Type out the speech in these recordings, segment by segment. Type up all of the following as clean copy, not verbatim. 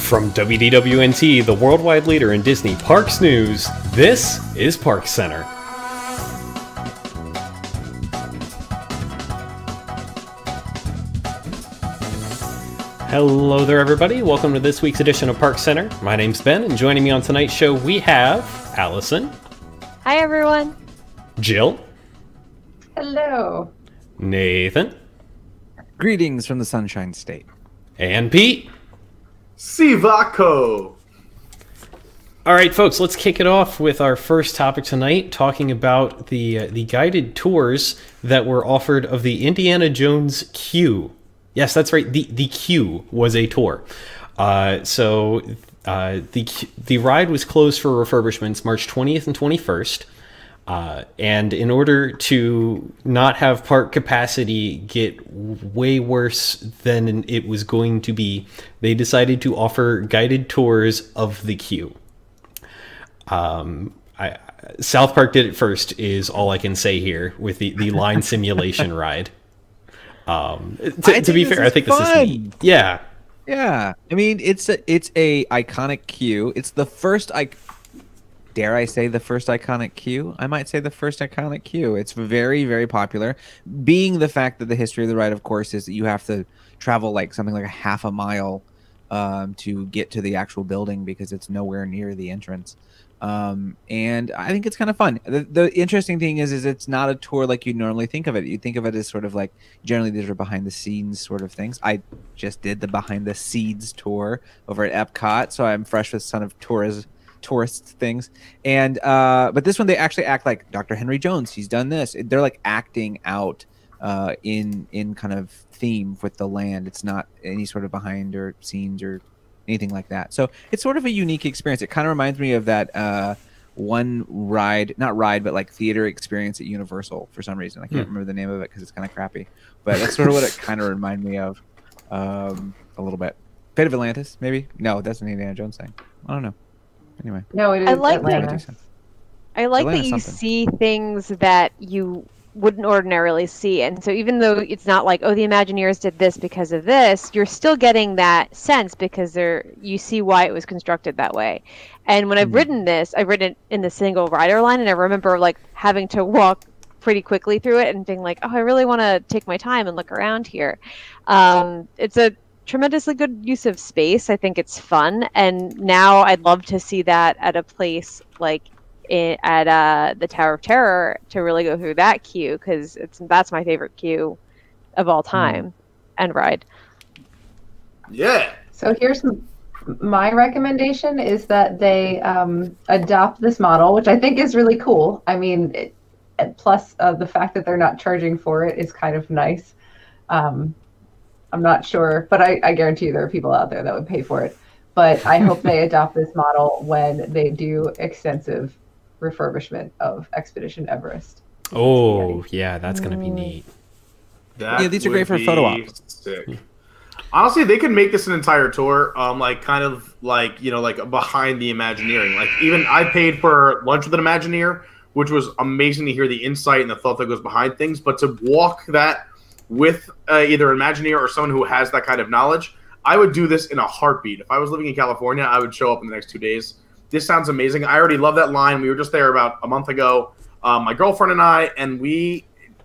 From WDWNT, the worldwide leader in Disney Parks news, this is ParksCenter. Hello there, everybody. Welcome to this week's edition of ParksCenter. My name's Ben, and joining me on tonight's show, we have Allison. Hi, everyone. Jill. Hello. Nathan. Greetings from the Sunshine State. And Pete. Sivako. All right, folks, let's kick it off with our first topic tonight, talking about the guided tours that were offered of the Indiana Jones queue. Yes, that's right. The queue was a tour. The ride was closed for refurbishments March 20th and 21st. And in order to not have park capacity get way worse than it was going to be, they decided to offer guided tours of the queue. South Park did it first, is all I can say here with the line simulation ride. To be fair, I think this is neat. Yeah. Yeah. I mean, it's a iconic queue. It's the first dare I say the first iconic queue? I might say the first iconic queue. It's very, very popular. Being the fact that the history of the ride, of course, is that you have to travel like something like a half a mile to get to the actual building because it's nowhere near the entrance. And I think it's kind of fun. The interesting thing is it's not a tour like you normally think of it. You think of it as sort of like, generally these are behind the scenes sort of things. I just did the behind the scenes tour over at Epcot, so I'm fresh with some of tourist things. And but this one they actually act like Dr. Henry Jones. He's done this. They're like acting out in kind of theme with the land. It's not any sort of behind or scenes or anything like that. So it's sort of a unique experience. It kind of reminds me of that one ride, not ride, but like theater experience at Universal for some reason. I can't remember the name of it because it's kind of crappy. But that's sort of what it kind of reminded me of a little bit. Fate of Atlantis, maybe? No, that's an Indiana Jones thing. I don't know. Anyway. No, it is Atlanta. I like that you see things that you wouldn't ordinarily see. And so even though it's not like, oh, the Imagineers did this because of this, you're still getting that sense because you see why it was constructed that way. And when I've ridden this, I've ridden it in the single rider line, and I remember like having to walk pretty quickly through it and being like, oh, I really want to take my time and look around here. It's a tremendously good use of space. I think it's fun, and now I'd love to see that at a place like at the Tower of Terror, to really go through that queue, because that's my favorite queue of all time and ride. Yeah. So here's my recommendation is that they adopt this model, which I think is really cool. I mean, plus the fact that they're not charging for it is kind of nice. I'm not sure, but I guarantee you there are people out there that would pay for it. But I hope they adopt this model when they do extensive refurbishment of Expedition Everest. Oh, yeah, that's going to be neat. Yeah, these are great for photo ops. Sick. Honestly, they could make this an entire tour, like kind of like, you know, like behind the Imagineering. Like even I paid for lunch with an Imagineer, which was amazing to hear the insight and the thought that goes behind things. But to walk that with either an Imagineer or someone who has that kind of knowledge, I would do this in a heartbeat. If I was living in California, I would show up in the next 2 days. This sounds amazing. I already love that line. We were just there about a month ago, my girlfriend and I, and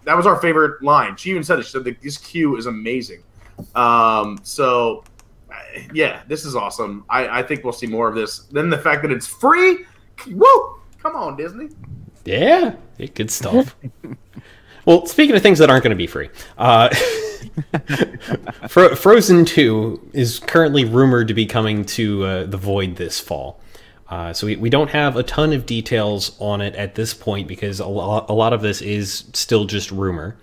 that was our favorite line. She even said it. She said, this queue is amazing. So, yeah, this is awesome. I think we'll see more of this. Then the fact that it's free, woo! Come on, Disney. Yeah, good stuff. Well, speaking of things that aren't going to be free, Frozen 2 is currently rumored to be coming to the Void this fall. So we don't have a ton of details on it at this point because a lot of this is still just rumor.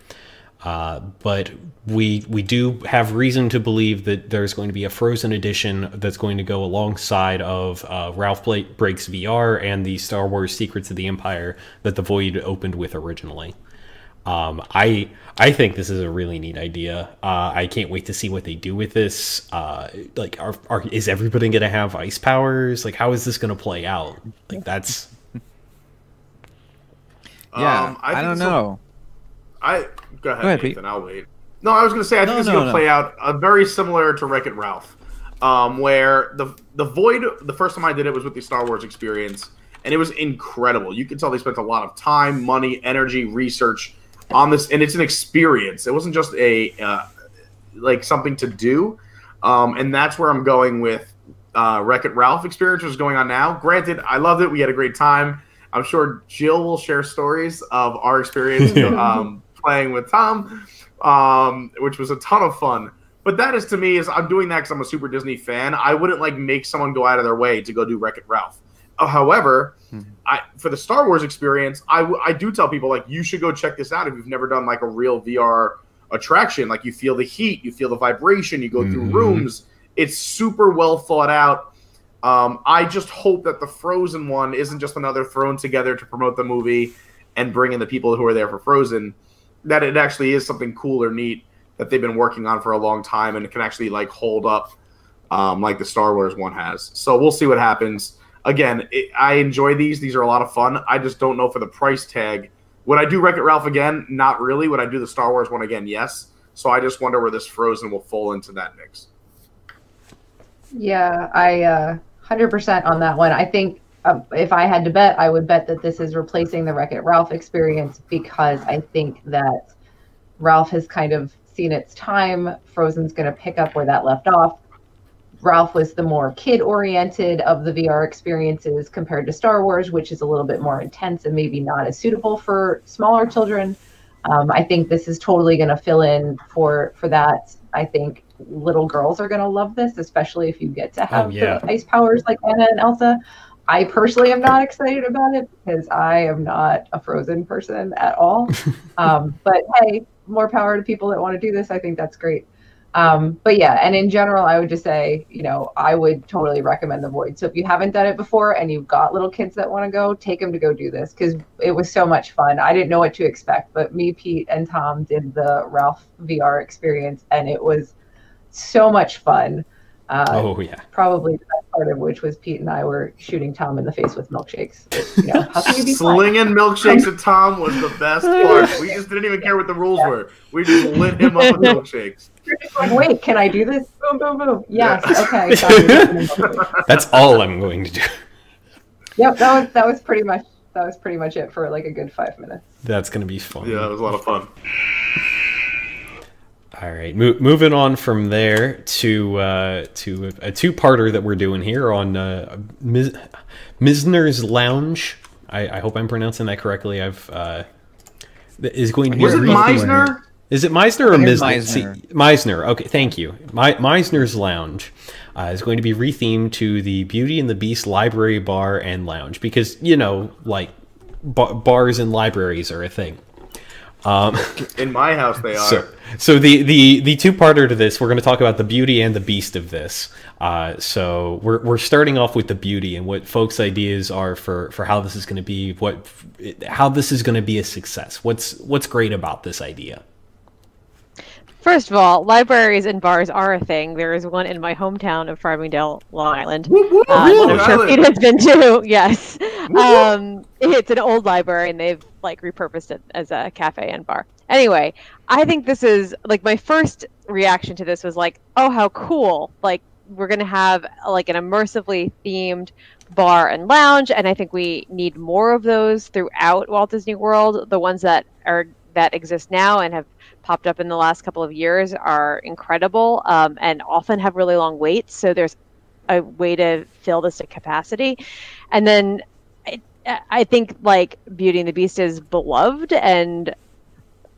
But we do have reason to believe that there's going to be a Frozen edition that's going to go alongside of Ralph Breaks VR and the Star Wars Secrets of the Empire that the Void opened with originally. I think this is a really neat idea. I can't wait to see what they do with this. Like, is everybody going to have ice powers? Like, how is this going to play out? Like, that's... Yeah, I don't know. Go ahead, Nathan. Pete. I'll wait. No, I was going to say, I think it's going to play out very similar to Wreck-It Ralph. where the Void, the first time I did it was with the Star Wars experience, and it was incredible. You could tell they spent a lot of time, money, energy, research on this, and it's an experience. It wasn't just a like something to do, and that's where I'm going with Wreck-It Ralph experience, which is going on now. Granted, I loved it. We had a great time. I'm sure Jill will share stories of our experience playing with Tom, which was a ton of fun. But that is, to me, is I'm doing that because I'm a super Disney fan. I wouldn't like make someone go out of their way to go do Wreck-It Ralph. However, for the Star Wars experience, I do tell people, like, you should go check this out if you've never done like a real VR attraction. Like, you feel the heat, you feel the vibration, you go through rooms. It's super well thought out. I just hope that the Frozen one isn't just another thrown together to promote the movie and bring in the people who are there for Frozen. That it actually is something cool or neat that they've been working on for a long time, and it can actually like hold up like the Star Wars one has. So we'll see what happens. Again, I enjoy these. These are a lot of fun. I just don't know for the price tag. Would I do Wreck-It Ralph again? Not really. Would I do the Star Wars one again? Yes. So I just wonder where this Frozen will fall into that mix. Yeah, I 100% on that one. I think if I had to bet, I would bet that this is replacing the Wreck-It Ralph experience, because I think that Ralph has kind of seen its time. Frozen's going to pick up where that left off. Ralph was the more kid-oriented of the VR experiences compared to Star Wars, which is a little bit more intense and maybe not as suitable for smaller children. I think this is totally going to fill in for that. I think little girls are going to love this, especially if you get to have the ice powers like Anna and Elsa. I personally am not excited about it because I am not a Frozen person at all. But hey, more power to people that want to do this. I think that's great. But yeah, and in general, I would just say, you know, I would totally recommend the Void. So if you haven't done it before and you've got little kids that want to go, take them to go do this, because it was so much fun. I didn't know what to expect, but me, Pete, and Tom did the Ralph VR experience, and it was so much fun. Probably the best part of which was Pete and I were shooting Tom in the face with milkshakes. You know, how can you be slinging milkshakes at Tom was the best part. We just didn't even care what the rules were. We just lit him up with milkshakes. You're just like, wait, can I do this? Boom, boom, boom. Yes, okay. That's all I'm going to do. Yep, that was pretty much it for like a good 5 minutes. That's going to be fun. Yeah, it was a lot of fun. All right, moving on from there to a two-parter that we're doing here on Mizner's Lounge. I hope I'm pronouncing that correctly. Is going to be. Was it Mizner? Is it Mizner or Mizner? Mizner. Mizner. Okay, thank you. Mizner's Lounge is going to be rethemed to the Beauty and the Beast Library Bar and Lounge, because, you know, like bars and libraries are a thing. In my house, they are. So the two-parter to this, we're going to talk about the beauty and the beast of this. So we're starting off with the beauty and what folks' ideas are for how this is going to be, how this is going to be a success. What's great about this idea? First of all, libraries and bars are a thing. There is one in my hometown of Farmingdale, Long Island. Really? I'm sure Pete has been to. Yes. It's an old library, and they've like repurposed it as a cafe and bar. Anyway, I think this is like my first reaction to this was like, oh, how cool! Like, we're gonna have like an immersively themed bar and lounge, and I think we need more of those throughout Walt Disney World. The ones that exist now and have popped up in the last couple of years are incredible, and often have really long waits. So there's a way to fill this to capacity. And then I think like Beauty and the Beast is beloved, and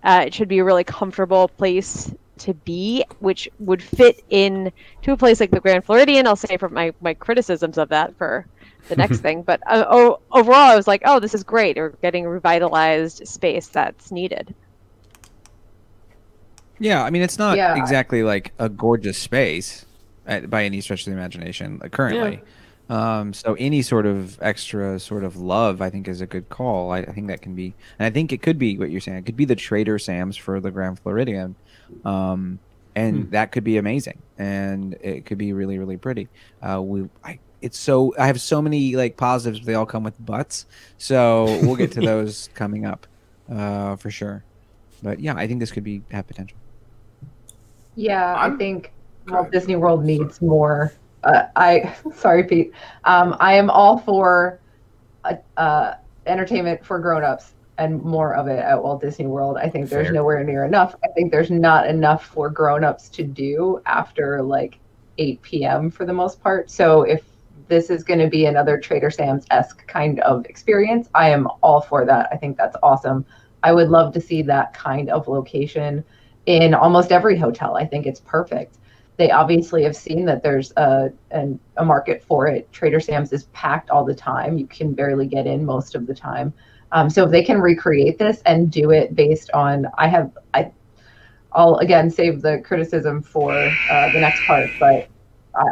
it should be a really comfortable place to be, which would fit in to a place like the Grand Floridian. I'll say for my criticisms of that for the next thing. But overall, I was like, oh, this is great. We're getting revitalized space that's needed. Yeah, I mean, it's not exactly like a gorgeous space by any stretch of the imagination currently. Yeah. So any sort of extra sort of love, I think, is a good call. I think that can be, and I think it could be what you're saying. It could be the Trader Sam's for the Grand Floridian, and that could be amazing, and it could be really, really pretty. I have so many like positives, but they all come with butts. So we'll get to those coming up for sure. But yeah, I think this could have potential. Yeah, I think Walt Disney World needs more Sorry, Pete. I am all for entertainment for grown-ups and more of it at Walt Disney World. I think there's nowhere near enough. I think there's not enough for grown-ups to do after like 8 p.m. for the most part. So if this is going to be another Trader Sam's-esque kind of experience, I am all for that. I think that's awesome. I would love to see that kind of location in almost every hotel. I think it's perfect. They obviously have seen that there's a market for it. Trader Sam's is packed all the time. You can barely get in most of the time. So if they can recreate this and do it based on, I'll again save the criticism for the next part, but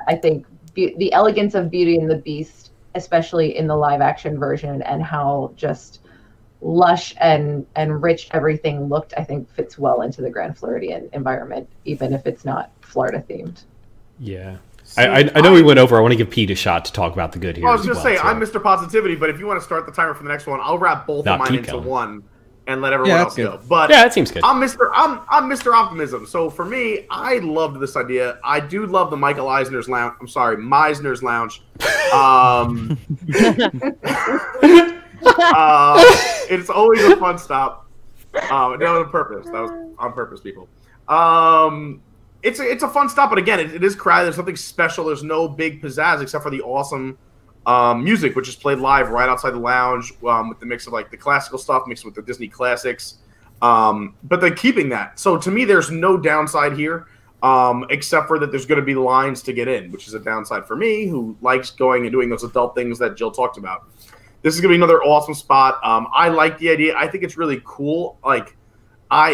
I think the elegance of Beauty and the Beast, especially in the live action version, and how just lush and rich everything looked, I think fits well into the Grand Floridian environment, even if it's not Florida themed. Yeah. I know we went over. I want to give Pete a shot to talk about the good here. I was just saying, I'm Mr. Positivity, but if you want to start the timer for the next one, I'll wrap both of mine into one and let everyone else go. But yeah, that seems good. I'm Mr. Optimism. So for me, I loved this idea. I do love the Michael Eisner's Lounge. I'm sorry, Mizner's Lounge. It's always a fun stop. That was on purpose. That was on purpose, people. It's a fun stop, but again, it is crowded. There's something special. There's no big pizzazz except for the awesome music, which is played live right outside the lounge with the mix of like the classical stuff mixed with the Disney classics. But they're keeping that. So to me, there's no downside here, except for that there's going to be lines to get in, which is a downside for me, who likes going and doing those adult things that Jill talked about. This is going to be another awesome spot. I like the idea. I think it's really cool. Like,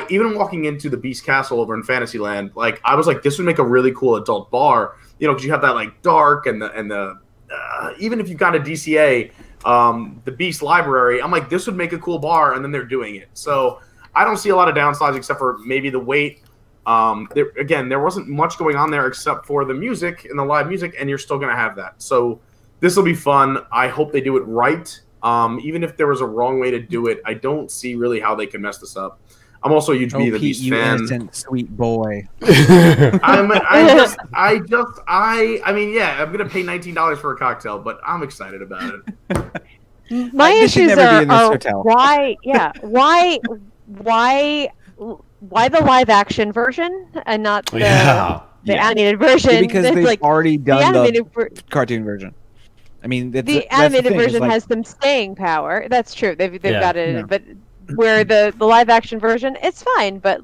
even walking into the Beast Castle over in Fantasyland, like I was like, this would make a really cool adult bar, because you have that like dark and the even if you got a DCA, the Beast Library, I'm like, this would make a cool bar, and then they're doing it. So I don't see a lot of downsides except for maybe the wait. There wasn't much going on there except for the music and the live music, and you're still going to have that. So this will be fun. I hope they do it right. Even if there was a wrong way to do it, I don't see really how they can mess this up. I'm also a huge Beauty and the Beast fan. Innocent, sweet boy. I mean, yeah, I'm gonna pay $19 for a cocktail, but I'm excited about it. My issues are why the live action version and not the animated version? Because they've already done the cartoon version. I mean, the animated version has some staying power. That's true. They've got it, but where the live action version, it's fine. But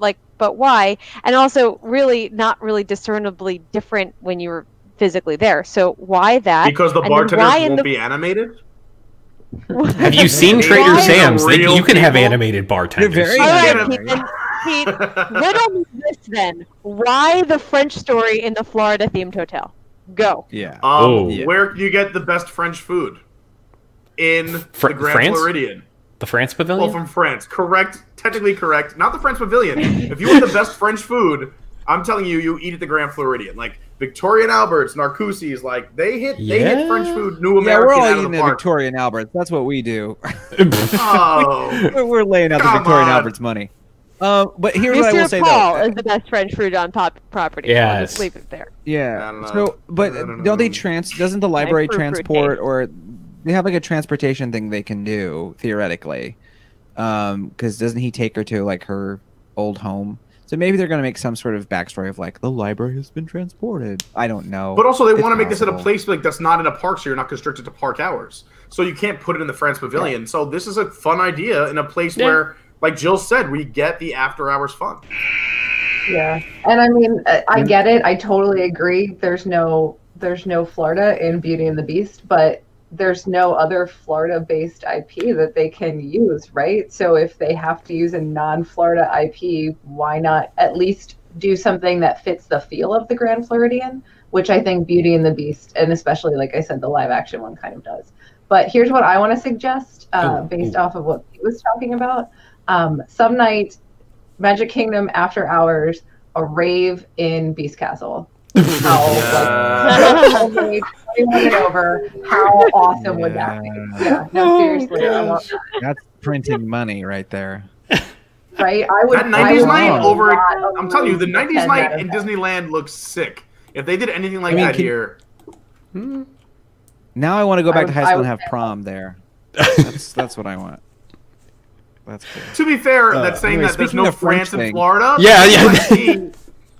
why? And also, really not really discernibly different when you're physically there. So why that? Because the bartenders won't be animated. Have you seen Trader Sam's? You can have animated bartenders. They're very animated. Pete, riddle me this then. Why the French Story in the Florida themed hotel? Go. Yeah. Where can you get the best French food? In the Grand Floridian. The France Pavilion? Well, from France. Correct. Technically correct. Not the French Pavilion. If you want the best French food, I'm telling you, you eat at the Grand Floridian. Like Victoria and Albert's, Narcoossee's, like they hit French food, New American. Yeah, we're all out of eating the at park. Victoria and Albert's. That's what we do. Oh, we're laying out the Victoria and Albert's money. But here's what I will say, Paul though. is the best French food on property. Yes. I'll just leave it there. Yeah. So, but don't they doesn't the library transport, or they have like a transportation thing they can do theoretically? Because doesn't he take her to like her old home? So maybe they're going to make some sort of backstory of like the library has been transported. I don't know. But also they want to make this in a place like that's not in a park, so you're not constricted to park hours. So you can't put it in the France Pavilion. Yeah. So this is a fun idea in a place where, like Jill said, we get the after hours fun. Yeah, and I mean, I get it. I totally agree. There's no Florida in Beauty and the Beast, but there's no other Florida-based IP that they can use, right? So if they have to use a non-Florida IP, why not at least do something that fits the feel of the Grand Floridian, which I think Beauty and the Beast, and especially, like I said, the live-action one kind of does. But here's what I want to suggest, based off of what Pete was talking about. Some night, Magic Kingdom after hours, a rave in Beast Castle. How over? How awesome would that be? Yeah, no, seriously, that's printing money right there. Right, I would. That 90s night over. I'm telling you, the 90s night in Disneyland looks sick. If they did anything like that here, Now I want to go back to high school and have prom there. That's what I want. That's cool. To be fair, that's saying anyway, that there's no France in Florida. Yeah.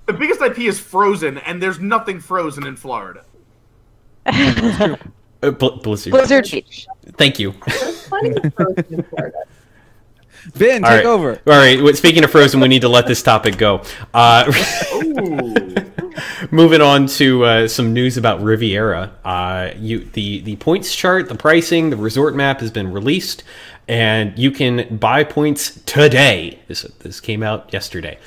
The biggest IP is Frozen, and there's nothing Frozen in Florida. Blizzard Beach. Thank you. There's plenty of Frozen in Florida. Vin, take over. All right. Speaking of Frozen, we need to let this topic go. Moving on to some news about Riviera. The points chart, the pricing, the resort map has been released, and you can buy points today. This came out yesterday.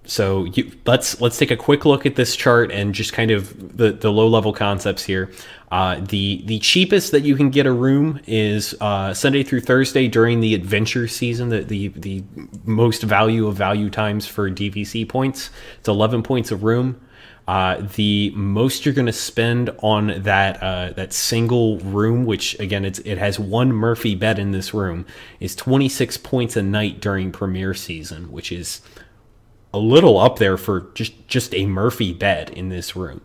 So let's take a quick look at this chart and just kind of the low level concepts here. The cheapest that you can get a room is Sunday through Thursday during the adventure season. The most value of value times for DVC points. It's 11 points a room. The most you're going to spend on that single room, which again it has one Murphy bed in this room, is 26 points a night during premiere season, which is a little up there for just a Murphy bed in this room.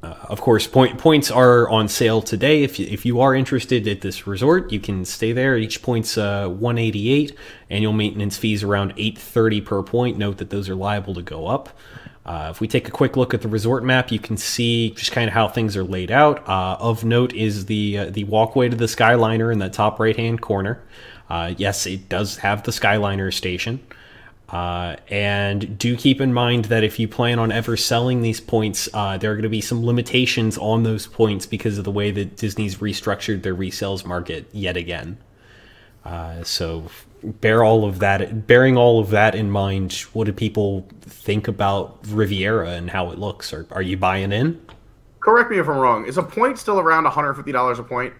Of course, points are on sale today. If you are interested at this resort, you can stay there. Each point's $188. Annual maintenance fees around $830 per point. Note that those are liable to go up. If we take a quick look at the resort map, you can see just kind of how things are laid out. Of note is the walkway to the Skyliner in that top right-hand corner. Yes, it does have the Skyliner station. And do keep in mind that if you plan on ever selling these points, there are going to be some limitations on those points because of the way that Disney's restructured their resales market yet again. So bearing all of that in mind, what do people think about Riviera and how it looks? Are you buying in? Correct me if I'm wrong. Is a point still around $150 a point?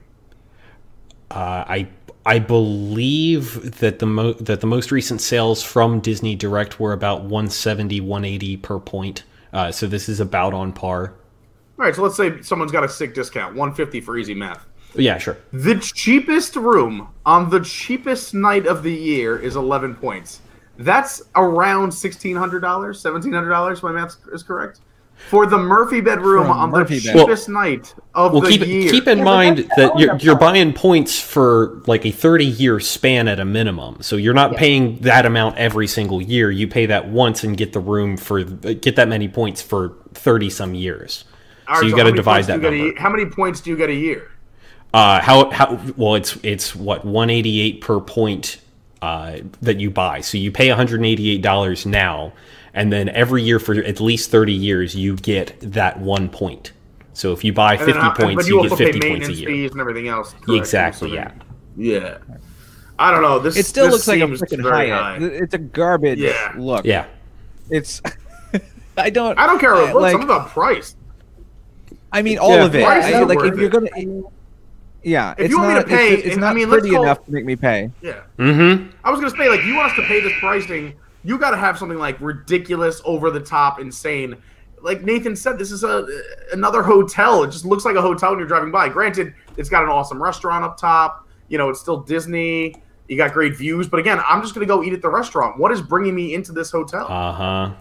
I believe that the most recent sales from Disney Direct were about $170, $180 per point. So this is about on par. All right, so let's say someone's got a sick discount, $150 for easy math. Yeah, sure. The cheapest room on the cheapest night of the year is 11 points. That's around $1,600, $1,700. My math is correct. For the Murphy bedroom on the cheapest night of the year. Keep in mind that you're buying points for like a 30-year span at a minimum. So you're not paying that amount every single year. You pay that once and get the room get that many points for 30-some years. So you got to divide that number. How many points do you get a year? Well, it's what, $188 per point that you buy. So you pay $188 now. And then every year for at least 30 years, you get that 1 point. So if you buy 50 points, you get 50 points a year. Fees and everything else. Correct? Exactly, yeah. Yeah. I don't know. It still looks like a freaking Hyatt. It's a garbage look. Yeah. It's. I don't care what it looks. I'm about price. I mean, all of it. If you're gonna. Yeah, if you want me to pay, it's not pretty enough to make me pay. Yeah. Mm-hmm. I was gonna say, like, you want us to pay this pricing. You got to have something like ridiculous, over the top, insane. Like Nathan said, this is another hotel. It just looks like a hotel when you're driving by. Granted, it's got an awesome restaurant up top. You know, it's still Disney. You got great views. But again, I'm just going to go eat at the restaurant. What is bringing me into this hotel? Uh-huh.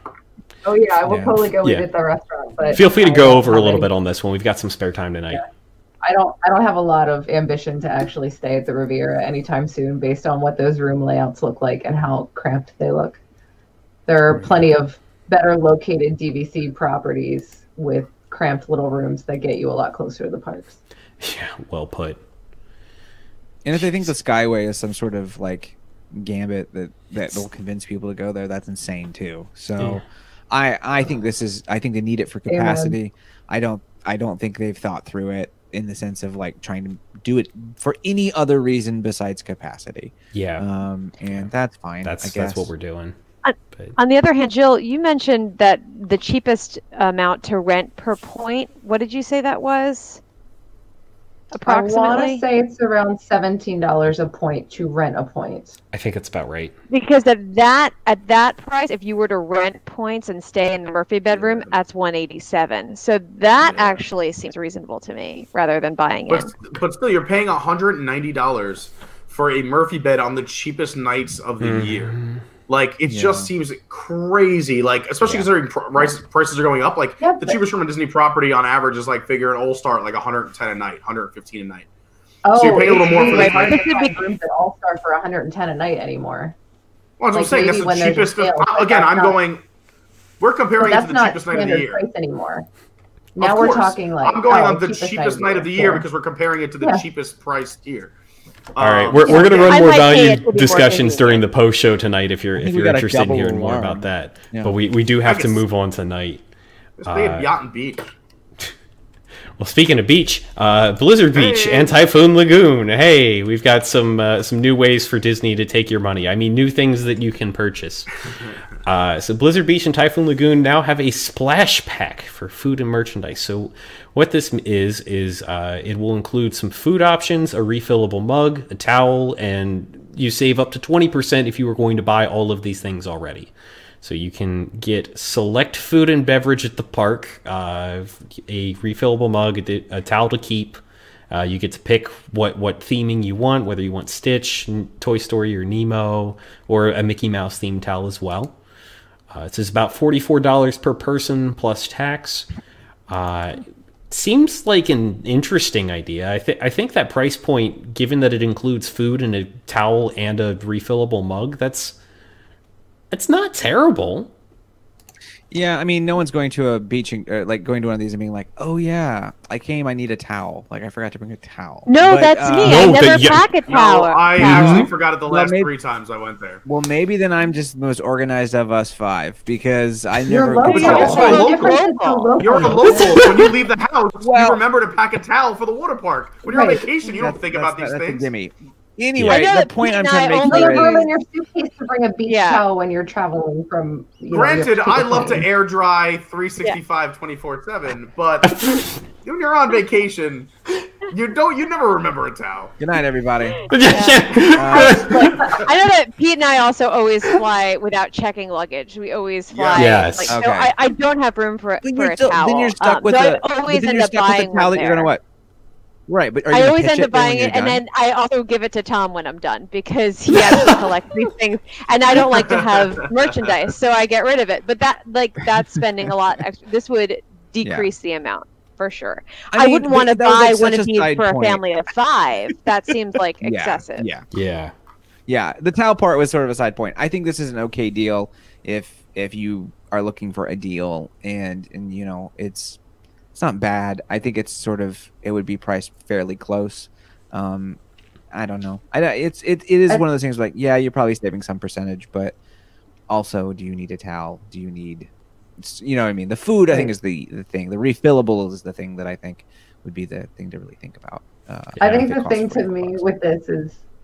Oh, yeah, I will totally go eat at the restaurant. But feel free to go over a little bit on this one. We've got some spare time tonight. Yeah. I don't have a lot of ambition to actually stay at the Riviera anytime soon based on what those room layouts look like and how cramped they look. There are plenty of better located DVC properties with cramped little rooms that get you a lot closer to the parks. Yeah, well put. And if they think the Skyway is some sort of like gambit that will convince people to go there, that's insane too. So I think they need it for capacity. Amen. I don't think they've thought through it in the sense of like trying to do it for any other reason besides capacity. Yeah. And that's fine. That's what we're doing. On the other hand, Jill, you mentioned that the cheapest amount to rent per point. What did you say that was? Approximately? I want to say it's around $17 a point to rent a point. I think that's about right. Because at that price, if you were to rent points and stay in the Murphy bedroom, that's $187. So that actually seems reasonable to me, rather than buying in. But still, you're paying $190 for a Murphy bed on the cheapest nights of the year. Like, it just seems crazy. Like, especially considering prices are going up. Like, the cheapest room in Disney property on average is like figure an All-Star at like 110 a night, 115 a night. Oh, so you're paying a little more for the hard to find rooms at All-Star for 110 a night anymore. Well, I'm saying that's the cheapest. Again, we're comparing it to the cheapest night of the year. Price anymore. Now we're talking like I'm going on the cheapest night of the year because we're comparing it to the cheapest price here. All right, we're going to run more value discussions during the post show tonight if you're interested in hearing more about that. Yeah. But we do have to move on tonight. Let's stay at Yacht and Beach. Well, speaking of beach, Blizzard Beach and Typhoon Lagoon. Hey, we've got some new ways for Disney to take your money. I mean, new things that you can purchase. So Blizzard Beach and Typhoon Lagoon now have a splash pack for food and merchandise. So what this is it will include some food options, a refillable mug, a towel, and you save up to 20% if you were going to buy all of these things already. So you can get select food and beverage at the park, a refillable mug, a towel to keep. You get to pick what theming you want, whether you want Stitch, Toy Story, or Nemo, or a Mickey Mouse themed towel as well. It says about $44 per person plus tax. Seems like an interesting idea. I think that price point, given that it includes food and a towel and a refillable mug, it's not terrible. Yeah, I mean, no one's going to a beach like going to one of these and being like, "Oh yeah, I need a towel. Like I forgot to bring a towel." No, that's me. I never pack a towel. No, I actually forgot it the last 3 times I went there. Well, maybe then I'm just the most organized of us 5 because I You're never. You're a local. When you leave the house, you remember to pack a towel for the water park. When you're on vacation, you don't think about these things. Anyway, the point I'm trying to make here is... room in your suitcase to bring a beach towel when you're traveling from... Granted, I love to air dry 365 24/7, but when you're on vacation, you never remember a towel. Good night, everybody. I know that Pete and I also always fly without checking luggage. We always fly. Yes. So I don't have room for a towel. Then you're stuck with I always end up buying towel that you're gonna what? Right, but I always end up buying it, and then I also give it to Tom when I'm done because he actually collects these things, and I don't like to have merchandise, so I get rid of it. But that's spending a lot extra. This would decrease the amount for sure. I wouldn't want to buy one of these for a family of 5. That seems like excessive. Yeah. The towel part was sort of a side point. I think this is an okay deal if you are looking for a deal, and you know it's not bad. I think it's it would be priced fairly close. I don't know. It is one of those things like, yeah, you're probably saving some percentage, but also, do you need a towel? Do you need, you know what I mean? The food, I think, is the thing. The refillable is the thing that I think would be the thing to really think about. I think the thing to me with this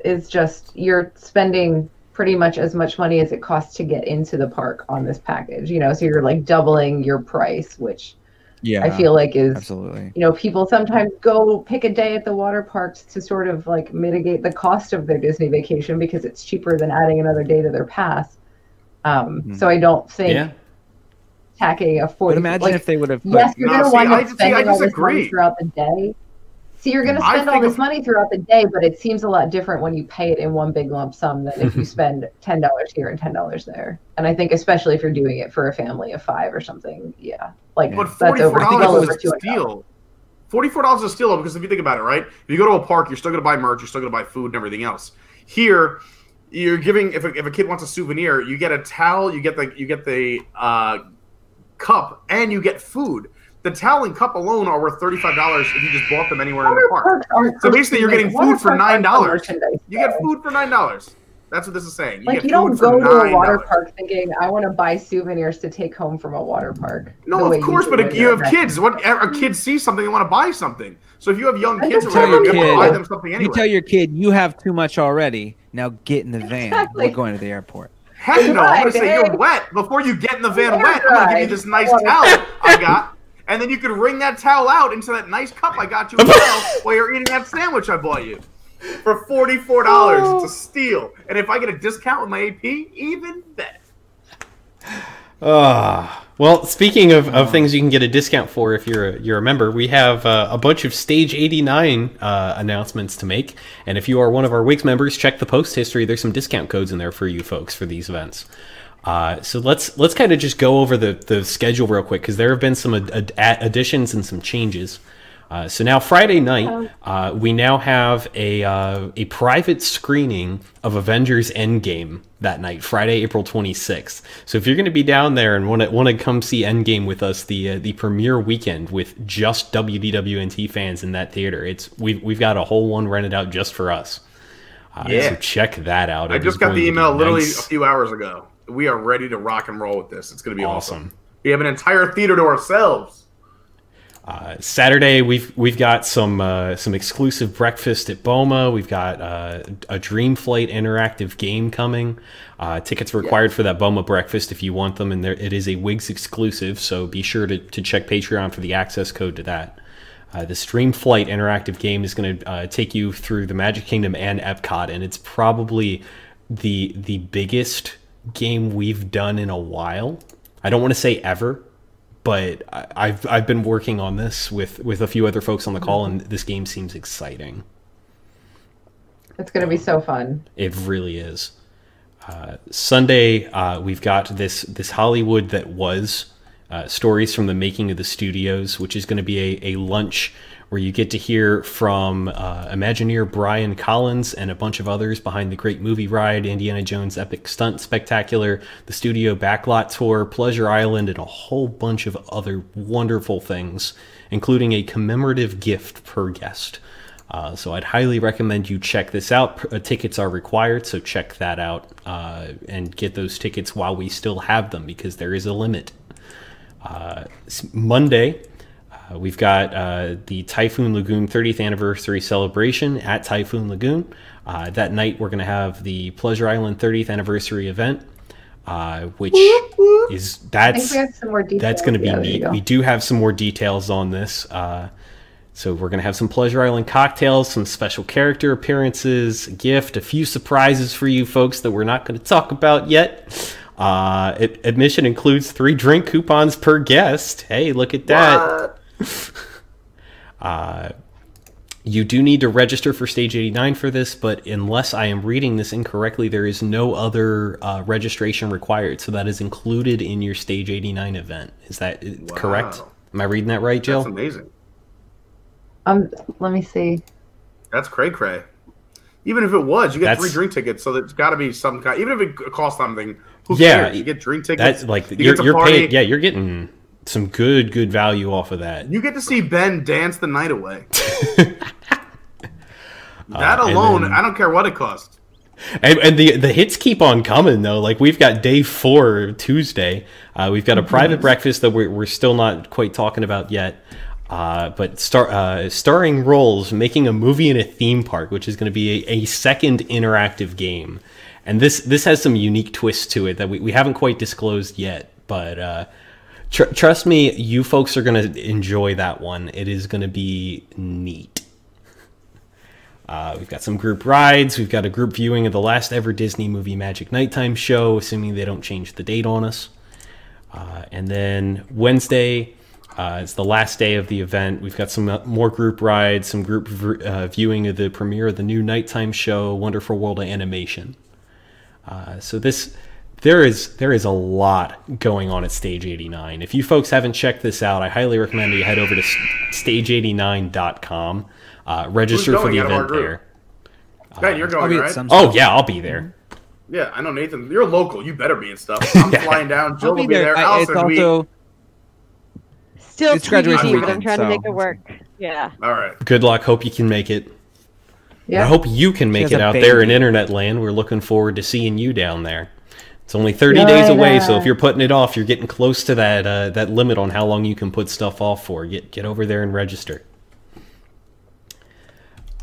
is just you're spending pretty much as much money as it costs to get into the park on this package. You know, so you're like doubling your price, which I feel like is absolutely. You know, people sometimes go pick a day at the water parks to sort of like mitigate the cost of their Disney vacation because it's cheaper than adding another day to their pass. So I don't think tacking a 40. But imagine if they would have. Yes, you're going to wind up spending all this money throughout the day. So you're going to spend all this money throughout the day, but it seems a lot different when you pay it in one big lump sum than if you spend $10 here and $10 there. And I think especially if you're doing it for a family of 5 or something, like but $44 is a steal. $44 is a steal because if you think about it, right? If you go to a park, you're still going to buy merch, you're still going to buy food and everything else. Here, you're giving if a kid wants a souvenir, you get a towel, you get the cup, and you get food. The towel and cup alone are worth $35 if you just bought them anywhere in the park. So basically, you're getting food for $9. You get food for $9. That's what this is saying. You don't go to a water park thinking, I want to buy souvenirs to take home from a water park. No, of course, but you have kids. A kid sees something, they want to buy something. So if you have young kids, you have to buy them something anyway. You tell your kid, you have too much already. Now get in the van. We're going to the airport. Heck no, I'm going to say you're wet. Before you get in the van wet, I'm going to give you this nice towel I got. And then you could wring that towel out into that nice cup I got you as well while you're eating that sandwich I bought you. For $44, it's a steal. And if I get a discount with my AP, even better. Well, speaking of things you can get a discount for if you're a member, we have a bunch of Stage 89 announcements to make. And if you are one of our Wigs members, check the post history. There's some discount codes in there for you folks for these events. So let's kind of just go over the schedule real quick, because there have been some additions and some changes. So now Friday night, we now have a private screening of Avengers Endgame that night, Friday, April 26th. So if you're going to be down there and want to come see Endgame with us, the premiere weekend with just WDWNT fans in that theater, we've got a whole one rented out just for us. So check that out. I just got the email literally a few hours ago. We are ready to rock and roll with this. It's going to be awesome. We have an entire theater to ourselves. Saturday we've got some exclusive breakfast at BOMA. We've got a Dream Flight interactive game coming. Tickets required for that BOMA breakfast if you want them, and it is a Wigs exclusive. So be sure to check Patreon for the access code to that. This Dream Flight interactive game is going to take you through the Magic Kingdom and Epcot, and it's probably the biggest game we've done in a while. I don't want to say ever, but I've been working on this with a few other folks on the call, and this game seems exciting. It's going to be so fun. It really is. Sunday, we've got this Hollywood that was stories from the making of the studios, which is going to be a lunch where you get to hear from Imagineer Brian Collins and a bunch of others behind the great movie ride, Indiana Jones Epic Stunt Spectacular, the studio backlot tour, Pleasure Island, and a whole bunch of other wonderful things, including a commemorative gift per guest. So I'd highly recommend you check this out. Tickets are required, so check that out and get those tickets while we still have them, because there is a limit. Monday, we've got the Typhoon Lagoon 30th anniversary celebration at Typhoon Lagoon. That night, we're going to have the Pleasure Island 30th anniversary event, which is that's going to be neat. We do have some more details on this. So we're going to have some Pleasure Island cocktails, some special character appearances, a gift, a few surprises for you folks that we're not going to talk about yet. Admission includes 3 drink coupons per guest. Hey, look at that. You do need to register for Stage 89 for this, but unless I am reading this incorrectly, there is no other registration required. So that is included in your Stage 89 event. Is that correct? Am I reading that right, Jill? That's amazing. Let me see. That's cray-cray. Even if it was, you get 3 drink tickets, so there's got to be some kind. Even if it costs something, who cares? You get drink tickets. That's like you're paying. Yeah, you're getting some good value off of that. You get to see Ben dance the night away. That alone, I don't care what it costs. And the hits keep on coming though. Like we've got day 4 Tuesday. We've got a private breakfast that we're still not quite talking about yet. But starring roles making a movie in a theme park, which is going to be a second interactive game. And this has some unique twists to it that we haven't quite disclosed yet. But trust me, you folks are going to enjoy that one. It is going to be neat. We've got some group rides. We've got a group viewing of the last ever Disney movie Magic Nighttime show, assuming they don't change the date on us. And then Wednesday... it's the last day of the event. We've got some more group rides, some group viewing of the premiere of the new nighttime show, Wonderful World of Animation. So there is a lot going on at Stage 89. If you folks haven't checked this out, I highly recommend you head over to stage89.com. Register for the event there. Ben, you're going, right? Oh, yeah, I'll be there. Yeah, I know, Nathan. You're local. You better be in stuff. I'm flying down. Jill will be there. Still TBD, but I'm trying to make it work. Yeah. All right. Good luck. Hope you can make it. Yeah. I hope you can make it out there in internet land. We're looking forward to seeing you down there. It's only 30 days away, so if you're putting it off, you're getting close to that limit on how long you can put stuff off for. Get over there and register.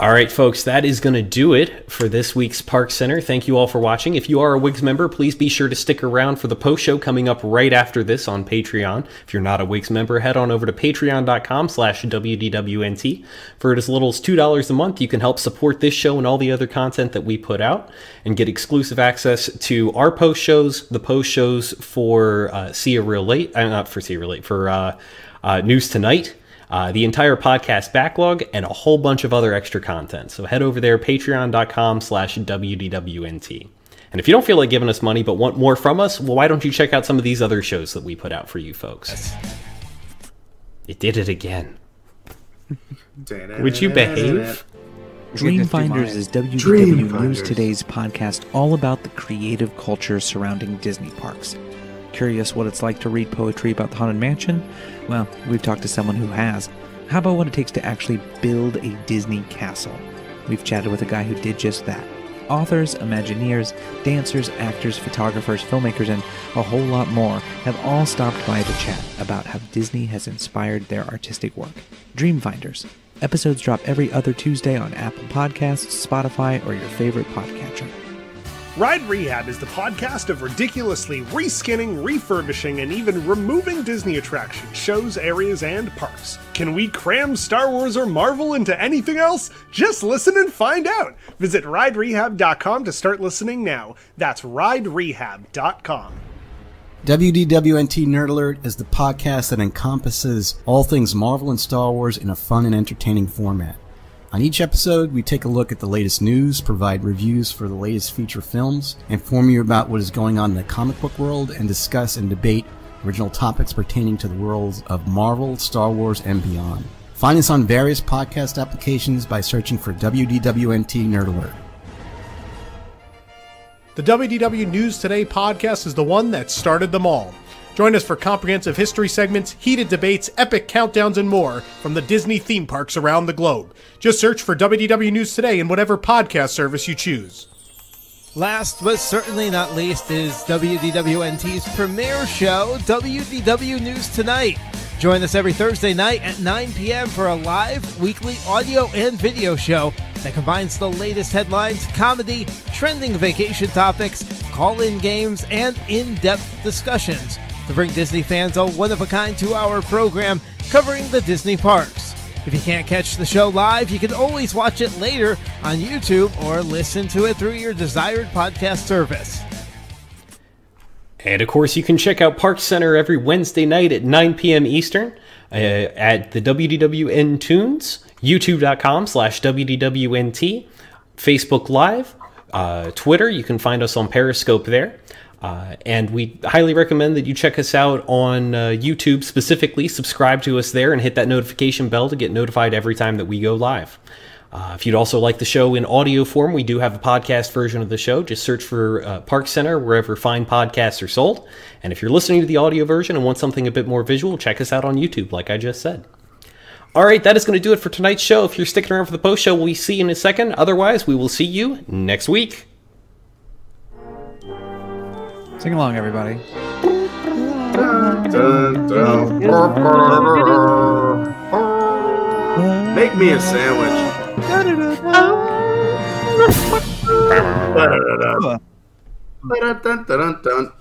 All right, folks, that is going to do it for this week's ParksCenter. Thank you all for watching. If you are a Wigs member, please be sure to stick around for the post show coming up right after this on Patreon. If you're not a Wigs member, head on over to patreon.com/WDWNT. For as little as $2 a month, you can help support this show and all the other content that we put out and get exclusive access to our post shows, the post shows for News Tonight, the entire podcast backlog, and a whole bunch of other extra content. So head over there, patreon.com/WDWNT. And if you don't feel like giving us money but want more from us, well, why don't you check out some of these other shows that we put out for you folks? It did it again. Would you behave? Dreamfinders is WDW News Today's podcast all about the creative culture surrounding Disney parks. Curious what it's like to read poetry about the Haunted Mansion? Well, we've talked to someone who has. How about what it takes to actually build a Disney castle? We've chatted with a guy who did just that. Authors, Imagineers, dancers, actors, photographers, filmmakers, and a whole lot more have all stopped by to chat about how Disney has inspired their artistic work. Dreamfinders. Episodes drop every other Tuesday on Apple Podcasts, Spotify, or your favorite podcatcher. Ride Rehab is the podcast of ridiculously reskinning, refurbishing, and even removing Disney attractions, shows, areas, and parks. Can we cram Star Wars or Marvel into anything else? Just listen and find out. Visit riderehab.com to start listening now. That's riderehab.com. WDWNT Nerd Alert is the podcast that encompasses all things Marvel and Star Wars in a fun and entertaining format. On each episode, we take a look at the latest news, provide reviews for the latest feature films, inform you about what is going on in the comic book world, and discuss and debate original topics pertaining to the worlds of Marvel, Star Wars, and beyond. Find us on various podcast applications by searching for WDWNT Nerd Alert. The WDW News Today podcast is the one that started them all. Join us for comprehensive history segments, heated debates, epic countdowns, and more from the Disney theme parks around the globe. Just search for WDW News Today in whatever podcast service you choose. Last but certainly not least is WDWNT's premiere show, WDW News Tonight. Join us every Thursday night at 9 p.m. for a live weekly audio and video show that combines the latest headlines, comedy, trending vacation topics, call-in games, and in-depth discussions to bring Disney fans a one-of-a-kind 2-hour program covering the Disney parks. If you can't catch the show live, you can always watch it later on YouTube or listen to it through your desired podcast service. And of course, you can check out ParksCenter every Wednesday night at 9 p.m. Eastern at the WDWN Tunes, youtube.com/WDWNT, Facebook Live, Twitter. You can find us on Periscope there. And we highly recommend that you check us out on YouTube specifically. Subscribe to us there and hit that notification bell to get notified every time that we go live. If you'd also like the show in audio form, we do have a podcast version of the show. Just search for ParksCenter wherever fine podcasts are sold. And if you're listening to the audio version and want something a bit more visual, check us out on YouTube, like I just said. All right, that is going to do it for tonight's show. If you're sticking around for the post show, we'll see you in a second. Otherwise, we will see you next week. Sing along, everybody. Make me a sandwich. Dun, dun, dun.